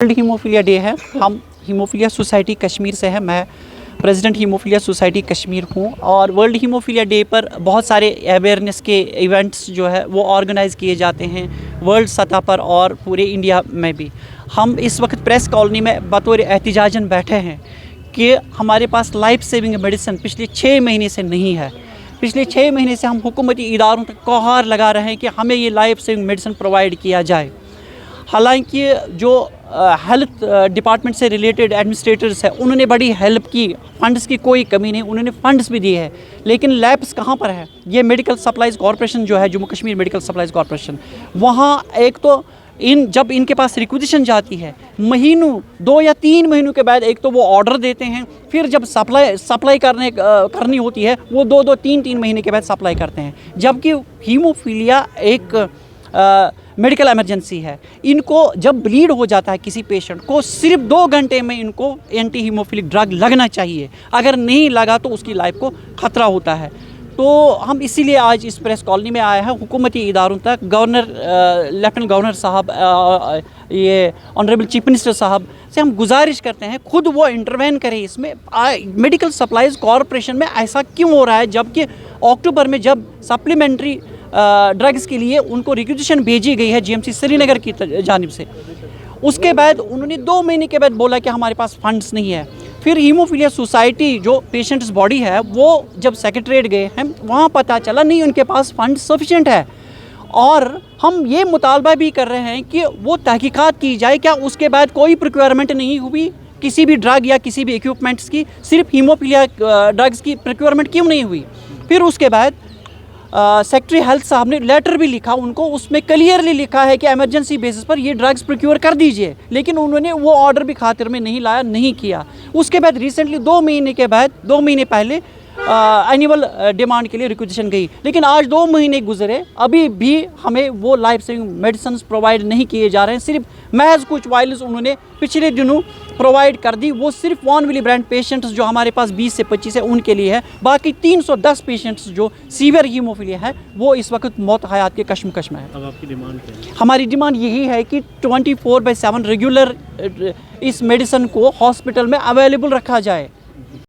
World haemophilia day है। हम haemophilia society Kashmir से है। मैं प्रेसिडेंट हीमोफीलिया सोसाइटी कश्मीर हूँ और वर्ल्ड हीमोफीलिया डे पर बहुत सारे अवेयरनेस के इवेंट्स जो है वो ऑर्गेनाइज़ किए जाते हैं वर्ल्ड सतह पर और पूरे इंडिया में भी। हम इस वक्त प्रेस कॉलोनी में बतौर एहतिजाजन बैठे हैं कि हमारे पास लाइफ सेविंग मेडिसिन पिछले 6 महीने से नहीं है। पिछले 6 महीने से हम हुकूमती इदारों तक गुहार लगा रहे हैं कि हमें ये लाइफ सेविंग मेडिसिन प्रोवाइड किया जाए। हालांकि जो हेल्थ डिपार्टमेंट से रिलेटेड एडमिनिस्ट्रेटर्स हैं उन्होंने बड़ी हेल्प की, फ़ंड्स की कोई कमी नहीं, उन्होंने फ़ंड्स भी दिए हैं, लेकिन लैब्स कहाँ पर है? ये मेडिकल सप्लाइज़ कॉरपोरेशन जो है, Jammu Kashmir medical supplies corporation, वहाँ एक तो जब इनके पास रिक्विजिशन जाती है महीनों 2 या 3 महीनों के बाद एक तो वो ऑर्डर देते हैं, फिर जब सप्लाई करनी होती है वो 2-2, 3-3 महीने के बाद सप्लाई करते हैं। जबकि हीमोफीलिया एक मेडिकल इमरजेंसी है। इनको जब ब्लीड हो जाता है किसी पेशेंट को, सिर्फ 2 घंटे में इनको एंटी हीमोफिलिक ड्रग लगना चाहिए। अगर नहीं लगा तो उसकी लाइफ को ख़तरा होता है। तो हम इसीलिए आज इस प्रेस कॉलोनी में आए हैं हुकूमती इदारों तक, गवर्नर, लेफ्टिनेंट गवर्नर साहब, ये ऑनरेबल चीफ मिनिस्टर साहब से हम गुजारिश करते हैं खुद वो इंटरवेन करें इसमें। मेडिकल सप्लाइज़ कॉरपोरेशन में ऐसा क्यों हो रहा है जबकि अक्टूबर में जब सप्लीमेंट्री ड्रग्स के लिए उनको रिक्विजिशन भेजी गई है जीएमसी श्रीनगर की जानिब से, उसके बाद उन्होंने 2 महीने के बाद बोला कि हमारे पास फंड्स नहीं है। फिर हीमोफीलिया सोसाइटी जो पेशेंट्स बॉडी है वो जब सेक्रेटरीट गए हैं वहाँ पता चला नहीं उनके पास फंड सफिशेंट है। और हम ये मुतालबा भी कर रहे हैं कि वो तहकीकात की जाए, क्या उसके बाद कोई प्रोक्योरमेंट नहीं हुई किसी भी ड्रग या किसी भी इक्विपमेंट्स की, सिर्फ हीमोफीलिया ड्रग्स की प्रोक्योरमेंट क्यों नहीं हुई? फिर उसके बाद सेक्रेटरी हेल्थ साहब ने लेटर भी लिखा उनको, उसमें क्लियरली लिखा है कि इमरजेंसी बेसिस पर ये ड्रग्स प्रोक्योर कर दीजिए, लेकिन उन्होंने वो ऑर्डर भी खातिर में नहीं लाया, नहीं किया। उसके बाद रिसेंटली 2 महीने पहले एनुअल डिमांड के लिए रिक्विजिशन गई, लेकिन आज 2 महीने गुजरे अभी भी हमें वो लाइफ सेविंग मेडिसिन प्रोवाइड नहीं किए जा रहे हैं। सिर्फ महज कुछ वायल्स उन्होंने पिछले दिनों प्रोवाइड कर दी, वो सिर्फ वॉनविली ब्रांड पेशेंट्स जो हमारे पास 20 से 25 है उनके लिए है। बाकी 310 पेशेंट्स जो सीवियर हीमोफीलिया है वो इस वक्त मौत हयात के कश्मकश में है। अब आपकी डिमांड क्या है? हमारी डिमांड यही है कि 24/7 रेगुलर इस मेडिसिन को हॉस्पिटल में अवेलेबल रखा जाए।